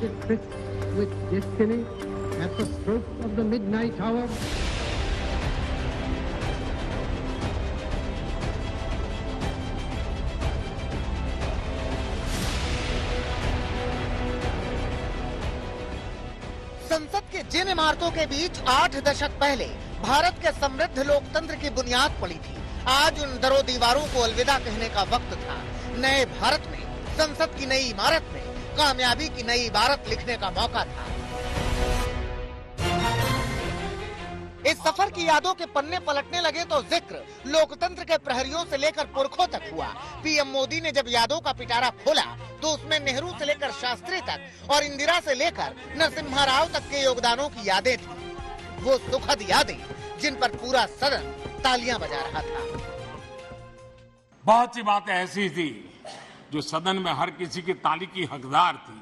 it tryst with destiny at the stroke of the midnight hour? संसद के जिन इमारतों के बीच 8 दशक पहले भारत के समृद्ध लोकतंत्र की बुनियाद पड़ी थी, आज उन दरो दीवारों को अलविदा कहने का वक्त था। नए भारत में संसद की नई इमारत में कामयाबी की नई इबारत लिखने का मौका था। इस सफर की यादों के पन्ने पलटने लगे तो जिक्र लोकतंत्र के प्रहरियों से लेकर पुरखों तक हुआ। पीएम मोदी ने जब यादों का पिटारा खोला तो उसमें नेहरू से लेकर शास्त्री तक और इंदिरा से लेकर नरसिम्हा राव तक के योगदानों की यादें थी। वो सुखद यादें जिन पर पूरा सदन तालियां बजा रहा था। बहुत सी बातें ऐसी थी जो सदन में हर किसी की ताली की हकदार थी,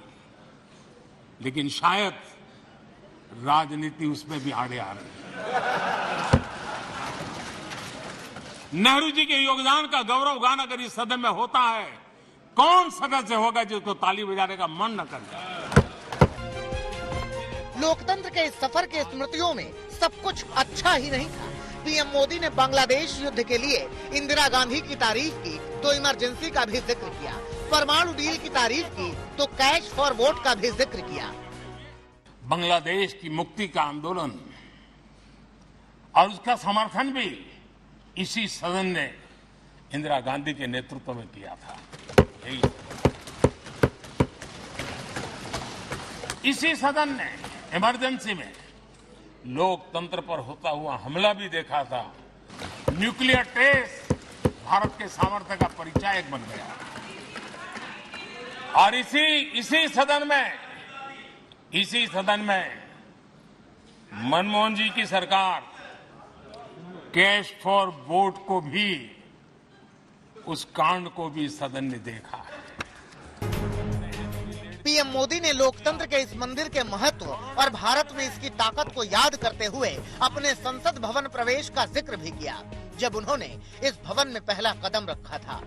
लेकिन शायद राजनीति उसमें भी आड़े आ रही है। नेहरू जी के योगदान का गौरव गान अगर इस सदन में होता है, कौन सदस्य होगा जिसको ताली बजाने का मन न कर जाए। लोकतंत्र के इस सफर के स्मृतियों में सब कुछ अच्छा ही नहीं था। पीएम मोदी ने बांग्लादेश युद्ध के लिए इंदिरा गांधी की तारीफ की तो इमरजेंसी का भी जिक्र किया, परमाणु डील की तारीफ की तो कैश फॉर वोट का भी जिक्र किया। बांग्लादेश की मुक्ति का आंदोलन और उसका समर्थन भी इसी सदन ने इंदिरा गांधी के नेतृत्व में किया था। इसी सदन ने इमरजेंसी में लोकतंत्र पर होता हुआ हमला भी देखा था। न्यूक्लियर टेस्ट भारत के सामर्थ्य का परिचायक बन गया और इसी सदन में मनमोहन जी की सरकार कैश फॉर वोट को भी, उस कांड को भी सदन ने देखा है। पीएम मोदी ने लोकतंत्र के इस मंदिर के महत्व और भारत में इसकी ताकत को याद करते हुए अपने संसद भवन प्रवेश का जिक्र भी किया, जब उन्होंने इस भवन में पहला कदम रखा था।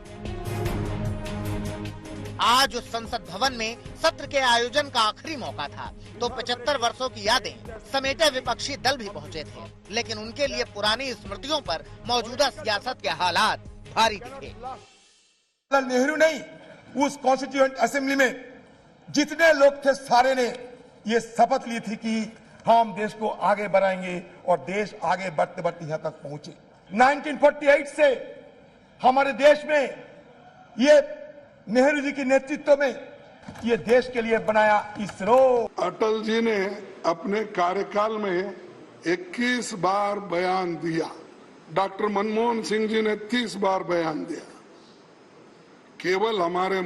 आज उस संसद भवन में सत्र के आयोजन का आखिरी मौका था तो 75 वर्षों की यादें समेटे विपक्षी दल भी पहुंचे थे, लेकिन उनके लिए पुरानी स्मृतियों पर मौजूदा सियासत के हालात भारी दिखे। नेहरू नहीं, उस कॉन्स्टिट्यूएंट असेंबली में जितने लोग थे सारे ने ये शपथ ली थी कि हम देश को आगे बढ़ाएंगे और देश आगे बढ़ते बढ़ते यहाँ तक पहुंचे। 1948 से हमारे देश में ये नेहरू जी के नेतृत्व में ये देश के लिए बनाया इसरो। अटल जी ने अपने कार्यकाल में 21 बार बयान दिया, डॉक्टर मनमोहन सिंह जी ने 30 बार बयान दिया। केवल हमारे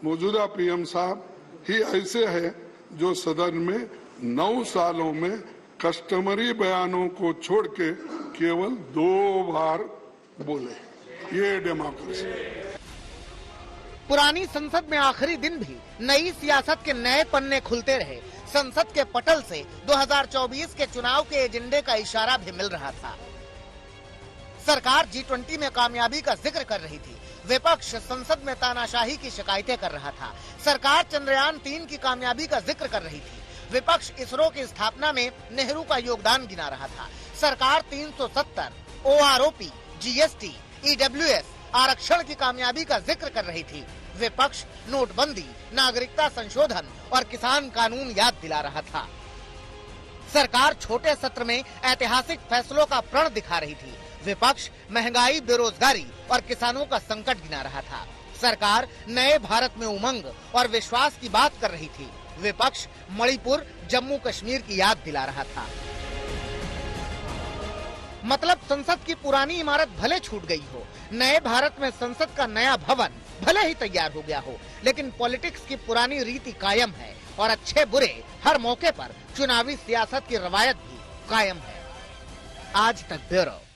मौजूदा पीएम साहब ही ऐसे हैं जो सदन में 9 सालों में कस्टमरी बयानों को छोड़ के केवल 2 बार बोले। ये डेमोक्रेसी। पुरानी संसद में आखिरी दिन भी नई सियासत के नए पन्ने खुलते रहे। संसद के पटल से 2024 के चुनाव के एजेंडे का इशारा भी मिल रहा था। सरकार G20 में कामयाबी का जिक्र कर रही थी, विपक्ष संसद में तानाशाही की शिकायतें कर रहा था। सरकार चंद्रयान 3 की कामयाबी का जिक्र कर रही थी, विपक्ष इसरो की स्थापना में नेहरू का योगदान गिना रहा था। सरकार 370, OROP, GST, EWS, आरक्षण की कामयाबी का जिक्र कर रही थी, विपक्ष नोटबंदी, नागरिकता संशोधन और किसान कानून याद दिला रहा था। सरकार छोटे सत्र में ऐतिहासिक फैसलों का प्रण दिखा रही थी, विपक्ष महंगाई, बेरोजगारी और किसानों का संकट गिना रहा था। सरकार नए भारत में उमंग और विश्वास की बात कर रही थी, विपक्ष मणिपुर, जम्मू कश्मीर की याद दिला रहा था। मतलब संसद की पुरानी इमारत भले छूट गई हो, नए भारत में संसद का नया भवन भले ही तैयार हो गया हो, लेकिन पॉलिटिक्स की पुरानी रीति कायम है और अच्छे बुरे हर मौके पर चुनावी सियासत की रवायत भी कायम है। आज तक ब्यूरो।